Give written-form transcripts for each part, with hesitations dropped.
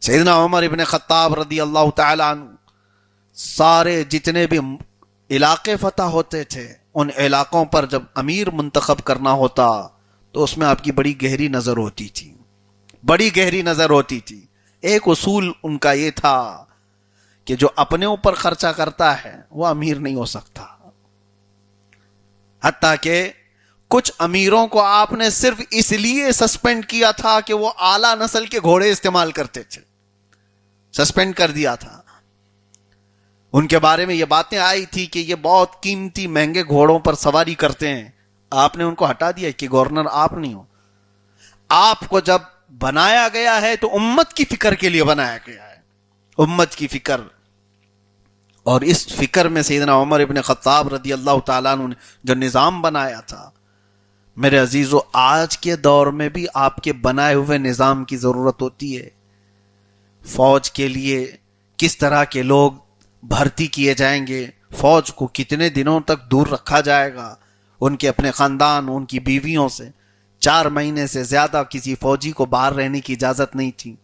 سیدنا عمر ابن خطاب رضی اللہ تعالی عنہ سارے جتنے بھی علاقے فتح ہوتے تھے ان علاقوں پر جب امیر منتخب کرنا ہوتا تو اس میں آپ کی بڑی گہری نظر ہوتی تھی، بڑی گہری نظر ہوتی تھی۔ ایک اصول ان کا یہ تھا کہ جو اپنے اوپر خرچہ کرتا ہے وہ امیر نہیں ہو سکتا، حتیٰ کہ کچھ امیروں کو آپ نے صرف اس لیے سسپینڈ کیا تھا کہ وہ اعلیٰ نسل کے گھوڑے استعمال کرتے تھے، سسپینڈ کر دیا تھا۔ ان کے بارے میں یہ باتیں آئی تھی کہ یہ بہت قیمتی مہنگے گھوڑوں پر سواری کرتے ہیں، آپ نے ان کو ہٹا دیا کہ گورنر آپ نہیں ہو۔ آپ کو جب بنایا گیا ہے تو امت کی فکر کے لیے بنایا گیا ہے، امت کی فکر، اور اس فکر میں سیدنا عمر ابن خطاب رضی اللہ تعالیٰ عنہ نے جو نظام بنایا تھا، میرے عزیزو آج کے دور میں بھی آپ کے بنائے ہوئے نظام کی ضرورت ہوتی ہے۔ فوج کے لیے کس طرح کے لوگ بھرتی کیے جائیں گے، فوج کو کتنے دنوں تک دور رکھا جائے گا ان کے اپنے خاندان، ان کی بیویوں سے۔ 4 مہینے سے زیادہ کسی فوجی کو باہر رہنے کی اجازت نہیں تھی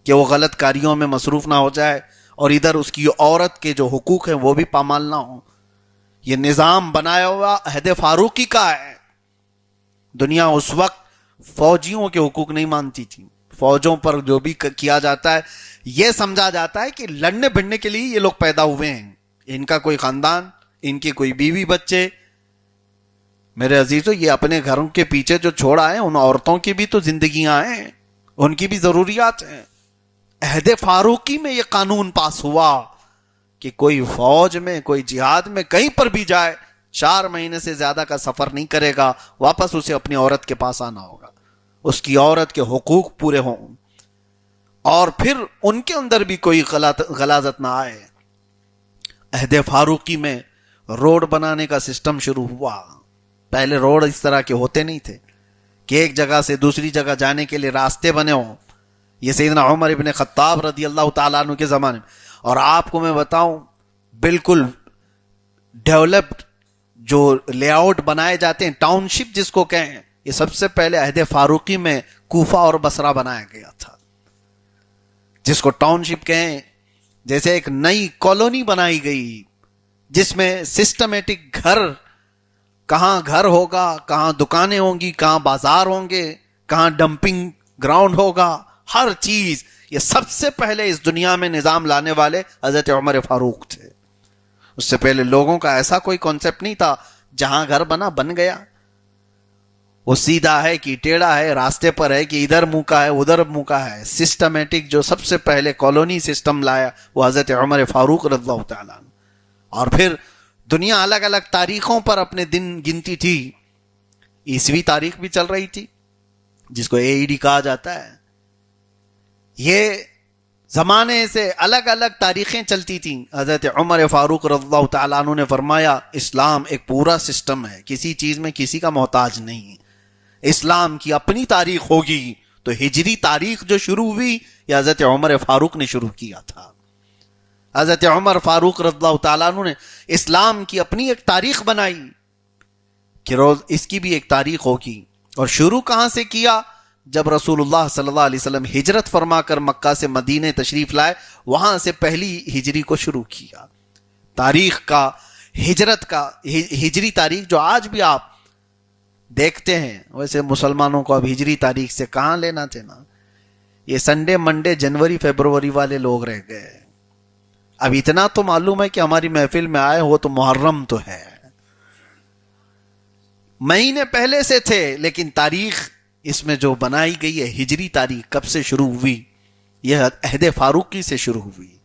کہ وہ غلط کاریوں میں مصروف نہ ہو جائے اور ادھر اس کی عورت کے جو حقوق ہیں وہ بھی پامال نہ ہوں۔ یہ نظام بنایا ہوا عہد فاروقی کا ہے۔ دنیا اس وقت فوجیوں کے حقوق نہیں مانتی تھی، فوجوں پر جو بھی کیا جاتا ہے یہ سمجھا جاتا ہے کہ لڑنے بھڑنے کے لیے یہ لوگ پیدا ہوئے ہیں، ان کا کوئی خاندان، ان کی کوئی بیوی بچے۔ میرے عزیزو یہ اپنے گھروں کے پیچھے جو چھوڑا ہے ان عورتوں کی بھی تو زندگیاں ہیں، ان کی بھی ضروریات ہیں۔ عہد فاروقی میں یہ قانون پاس ہوا کہ کوئی فوج میں، کوئی جہاد میں کہیں پر بھی جائے 4 مہینے سے زیادہ کا سفر نہیں کرے گا، واپس اسے اپنی عورت کے پاس آنا ہوگا، اس کی عورت کے حقوق پورے ہوں، اور پھر ان کے اندر بھی کوئی غلاظت نہ آئے۔ عہد فاروقی میں روڈ بنانے کا سسٹم شروع ہوا۔ پہلے روڈ اس طرح کے ہوتے نہیں تھے کہ ایک جگہ سے دوسری جگہ جانے کے لیے راستے بنے ہوں۔ یہ سیدنا عمر ابن خطاب رضی اللہ تعالیٰ عنہ کے زمانے میں، اور آپ کو میں بتاؤں بالکل ڈیولپڈ جو لے آؤٹ بنائے جاتے ہیں، ٹاؤن شپ جس کو کہیں، یہ سب سے پہلے عہد فاروقی میں کوفہ اور بصرہ بنایا گیا تھا، جس کو ٹاؤن شپ کہیں۔ جیسے ایک نئی کالونی بنائی گئی جس میں سسٹمیٹک گھر، کہاں گھر ہوگا، کہاں دکانیں ہوں گی، کہاں بازار ہوں گے، کہاں ڈمپنگ گراؤنڈ ہوگا، ہر چیز۔ یہ سب سے پہلے اس دنیا میں نظام لانے والے حضرت عمر فاروق تھے۔ اس سے پہلے لوگوں کا ایسا کوئی کانسیپٹ نہیں تھا، جہاں گھر بنا بن گیا، وہ سیدھا ہے کہ ٹیڑھا ہے، راستے پر ہے کہ ادھر منہ کا ہے ادھر منہ کا ہے۔ سسٹمیٹک جو سب سے پہلے کالونی سسٹم لایا وہ حضرت عمر فاروق رضی اللہ تعالیٰ عنہ۔ اور پھر دنیا الگ الگ تاریخوں پر اپنے دن گنتی تھی، عیسوی تاریخ بھی چل رہی تھی جس کو AD کہا جاتا ہے۔ یہ زمانے سے الگ الگ تاریخیں چلتی تھیں۔ حضرت عمر فاروق رضی اللہ تعالیٰ عنہ نے فرمایا اسلام ایک پورا سسٹم ہے، کسی چیز میں کسی کا محتاج نہیں۔ اسلام کی اپنی تاریخ ہوگی تو ہجری تاریخ جو شروع ہوئی یہ حضرت عمر فاروق نے شروع کیا تھا۔ حضرت عمر فاروق رضی اللہ تعالیٰ عنہ نے اسلام کی اپنی ایک تاریخ بنائی کہ روز اس کی بھی ایک تاریخ ہوگی۔ اور شروع کہاں سے کیا؟ جب رسول اللہ صلی اللہ علیہ وسلم ہجرت فرما کر مکہ سے مدینہ تشریف لائے، وہاں سے پہلی ہجری کو شروع کیا۔ تاریخ کا، ہجرت کا، ہجری تاریخ جو آج بھی آپ دیکھتے ہیں، ویسے مسلمانوں کو اب ہجری تاریخ سے کہاں لینا دینا، یہ سنڈے منڈے جنوری فیبروری والے لوگ رہ گئے۔ اب اتنا تو معلوم ہے کہ ہماری محفل میں آئے ہو تو محرم تو ہے، مہینے پہلے سے تھے، لیکن تاریخ اس میں جو بنائی گئی ہے ہجری تاریخ کب سے شروع ہوئی؟ یہ عہد فاروقی سے شروع ہوئی۔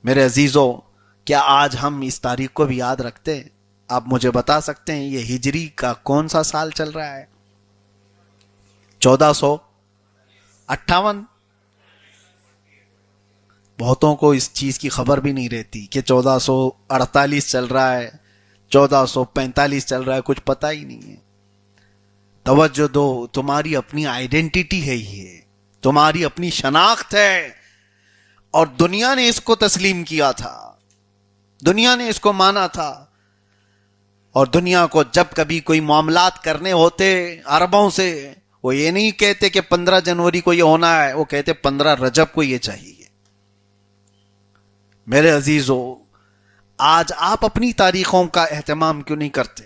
میرے عزیزو کیا آج ہم اس تاریخ کو بھی یاد رکھتے ہیں؟ آپ مجھے بتا سکتے ہیں یہ ہجری کا کون سا سال چل رہا ہے؟ 1458۔ بہتوں کو اس چیز کی خبر بھی نہیں رہتی کہ 1448 چل رہا ہے، 1445 چل رہا ہے، کچھ پتہ ہی نہیں ہے۔ توجہ دو، تمہاری اپنی آئیڈینٹی ہے، یہ تمہاری اپنی شناخت ہے، اور دنیا نے اس کو تسلیم کیا تھا، دنیا نے اس کو مانا تھا۔ اور دنیا کو جب کبھی کوئی معاملات کرنے ہوتے عربوں سے، وہ یہ نہیں کہتے کہ 15 جنوری کو یہ ہونا ہے، وہ کہتے 15 رجب کو یہ چاہیے۔ میرے عزیزو، آج آپ اپنی تاریخوں کا اہتمام کیوں نہیں کرتے؟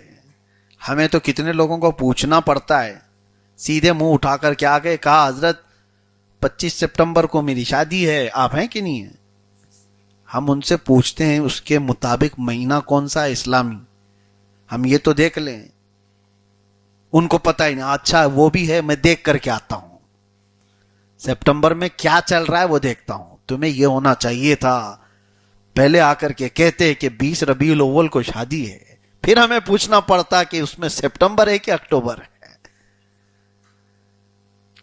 ہمیں تو کتنے لوگوں کو پوچھنا پڑتا ہے، سیدھے منہ اٹھا کر کے آگے کہا حضرت 25 سپٹمبر کو میری شادی ہے، آپ ہیں کہ نہیں ہیں؟ ہم ان سے پوچھتے ہیں اس کے مطابق مہینہ کون سا ہے اسلامی، ہم یہ تو دیکھ لیں۔ ان کو پتہ ہی نہیں، اچھا وہ بھی ہے، میں دیکھ کر کے آتا ہوں، سپٹمبر میں کیا چل رہا ہے وہ دیکھتا ہوں۔ تمہیں یہ ہونا چاہیے تھا پہلے آ کر کے کہتے کہ 20 ربیع الاول کو شادی ہے، پھر ہمیں پوچھنا پڑتا کہ اس میں سپٹمبر ہے کہ اکتوبر ہے۔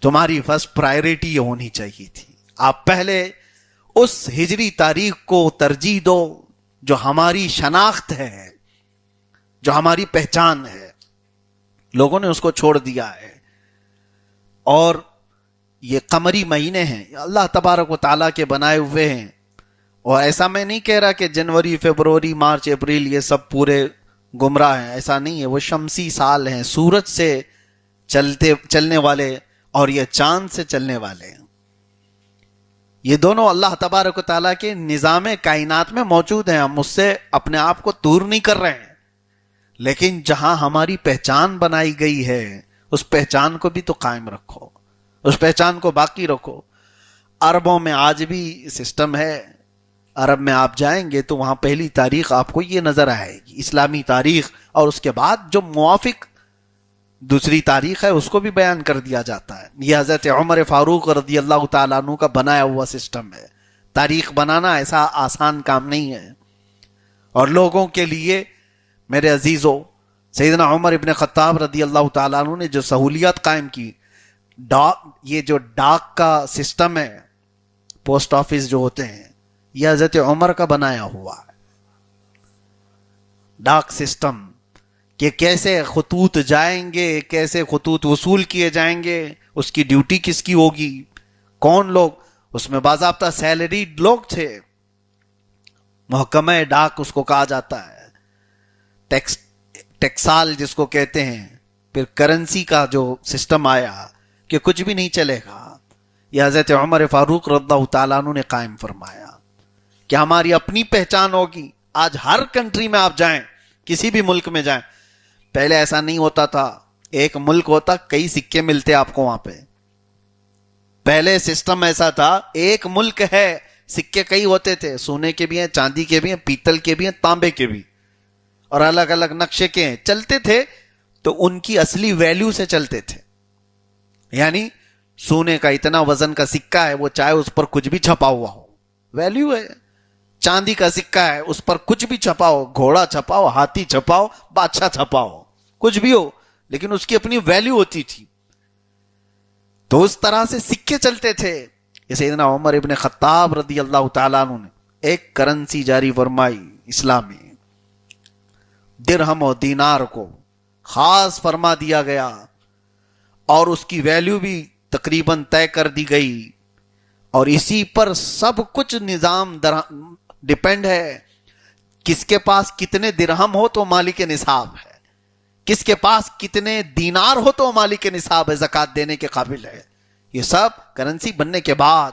تمہاری فرسٹ پرائیورٹی یہ ہونی چاہیے تھی، آپ پہلے اس ہجری تاریخ کو ترجیح دو جو ہماری شناخت ہے، جو ہماری پہچان ہے۔ لوگوں نے اس کو چھوڑ دیا ہے، اور یہ قمری مہینے ہیں، اللہ تبارک و تعالیٰ کے بنائے ہوئے ہیں۔ اور ایسا میں نہیں کہہ رہا کہ جنوری، فروری، مارچ، اپریل یہ سب پورے گمراہ ہیں، ایسا نہیں ہے۔ وہ شمسی سال ہیں، سورج سے چلنے والے اور یہ چاند سے چلنے والے ہیں۔ یہ دونوں اللہ تبارک و تعالیٰ کے نظام کائنات میں موجود ہیں، ہم اس سے اپنے آپ کو دور نہیں کر رہے ہیں، لیکن جہاں ہماری پہچان بنائی گئی ہے اس پہچان کو بھی تو قائم رکھو، اس پہچان کو باقی رکھو۔ عربوں میں آج بھی سسٹم ہے، عرب میں آپ جائیں گے تو وہاں پہلی تاریخ آپ کو یہ نظر آئے گی اسلامی تاریخ، اور اس کے بعد جو موافق دوسری تاریخ ہے اس کو بھی بیان کر دیا جاتا ہے۔ یہ حضرت عمر فاروق رضی اللہ تعالیٰ عنہ کا بنایا ہوا سسٹم ہے۔ تاریخ بنانا ایسا آسان کام نہیں ہے، اور لوگوں کے لیے میرے عزیزو، سیدنا عمر ابن خطاب رضی اللہ تعالیٰ عنہ نے جو سہولیات قائم کی، یہ جو ڈاک کا سسٹم ہے، پوسٹ آفس جو ہوتے ہیں، یہ حضرت عمر کا بنایا ہوا ہے۔ ڈاک سسٹم کہ کیسے خطوط جائیں گے، کیسے خطوط وصول کیے جائیں گے، اس کی ڈیوٹی کس کی ہوگی، کون لوگ اس میں باضابطہ سیلریڈ لوگ تھے، محکمہ ڈاک اس کو کہا جاتا ہے، ٹیکسال جس کو کہتے ہیں۔ پھر کرنسی کا جو سسٹم آیا کہ کچھ بھی نہیں چلے گا، یہ حضرت عمر فاروق رضی اللہ تعالیٰ عنہ نے قائم فرمایا کہ ہماری اپنی پہچان ہوگی۔ آج ہر کنٹری میں آپ جائیں، کسی بھی ملک میں جائیں، پہلے ایسا نہیں ہوتا تھا، ایک ملک ہوتا کئی سکے ملتے آپ کو وہاں پہ۔ پہلے سسٹم ایسا تھا، ایک ملک ہے، سکے کئی ہوتے تھے، سونے کے بھی ہیں، چاندی کے بھی ہیں، پیتل کے بھی ہیں، تانبے کے بھی، اور الگ الگ نقشے کے ہیں، چلتے تھے تو ان کی اصلی ویلیو سے چلتے تھے۔ یعنی سونے کا اتنا وزن کا سکہ ہے، وہ چاہے اس پر کچھ بھی چھپا ہوا ہو، ویلیو ہے۔ چاندی کا سکہ ہے، اس پر کچھ بھی چھپاؤ، گھوڑا چھپاؤ، ہاتھی چھپاؤ، بادشاہ چھپاؤ، کچھ بھی ہو، لیکن اس کی اپنی ویلیو ہوتی تھی۔ تو اس طرح سے سکے چلتے تھے۔ یہ سیدنا عمر ابن خطاب رضی اللہ تعالیٰ عنہ نے ایک کرنسی جاری فرمائی اسلامی، درہم و دینار کو خاص فرما دیا گیا، اور اس کی ویلیو بھی تقریباً طے کر دی گئی، اور اسی پر سب کچھ نظام ڈیپینڈ ہے۔ کس کے پاس کتنے درہم ہو تو مالک نصاب ہے، کس کے پاس کتنے دینار ہو تو مالک نصاب ہے، زکوٰۃ دینے کے قابل ہے۔ یہ سب کرنسی بننے کے بعد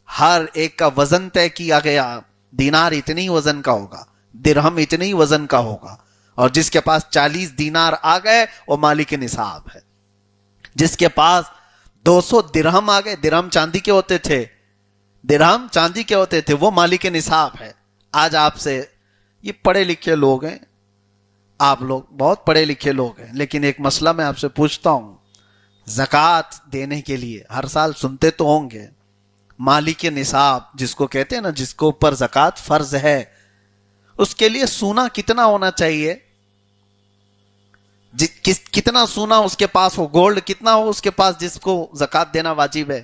ہر ایک کا وزن طے کیا گیا، دینار اتنے ہی وزن کا ہوگا، درہم اتنے ہی وزن کا ہوگا، اور جس کے پاس 40 دینار آ گئے وہ مالک نصاب ہے، جس کے پاس 200 درہم آ گئے، درہم چاندی کے ہوتے تھے، درہم چاندی کے ہوتے تھے، وہ مالک نصاب ہے۔ آج آپ سے یہ پڑھے لکھے لوگ ہیں، آپ لوگ بہت پڑھے لکھے لوگ ہیں، لیکن ایک مسئلہ میں آپ سے پوچھتا ہوں، زکوٰۃ دینے کے لیے ہر سال سنتے تو ہوں گے، مالک نصاب جس کو کہتے ہیں نا، جس کو اوپر زکوٰۃ فرض ہے، اس کے لیے سونا کتنا ہونا چاہیے؟ کتنا سونا اس کے پاس ہو، گولڈ کتنا ہو اس کے پاس جس کو زکوٰۃ دینا واجب ہے؟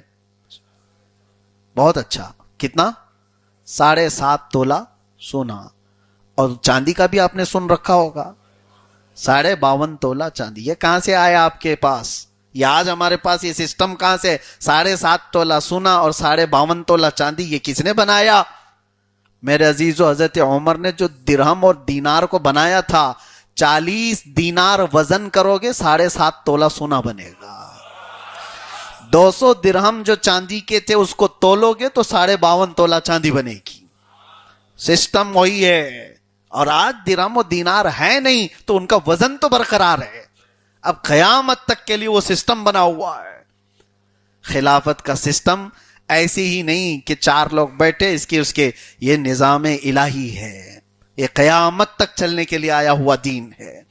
بہت اچھا، کتنا؟ 7.5 تولہ سونا، اور چاندی کا بھی آپ نے سن رکھا ہوگا 52.5 تولہ چاندی۔ یہ کہاں سے آیا آپ کے پاس؟ یہ آج ہمارے پاس یہ سسٹم کہاں سے؟ 7.5 تولہ سونا اور 52.5 تولہ چاندی، یہ کس نے بنایا؟ میرے عزیزو، حضرت عمر نے جو درہم اور دینار کو بنایا تھا، 40 دینار وزن کرو گے 7.5 تولہ سونا بنے گا۔ 200 درہم جو چاندی کے تھے اس کو تولو گے تو 52.5 تولہ چاندی بنے گی. سسٹم وہی ہے. اور آج درہم و دینار ہے نہیں تو ان کا وزن تو برقرار ہے. اب قیامت تک کے لیے وہ سسٹم بنا ہوا ہے. خلافت کا سسٹم ایسے ہی نہیں کہ 4 لوگ بیٹھے اس کے یہ نظام الہی ہے. یہ قیامت تک چلنے کے لیے آیا ہوا دین ہے.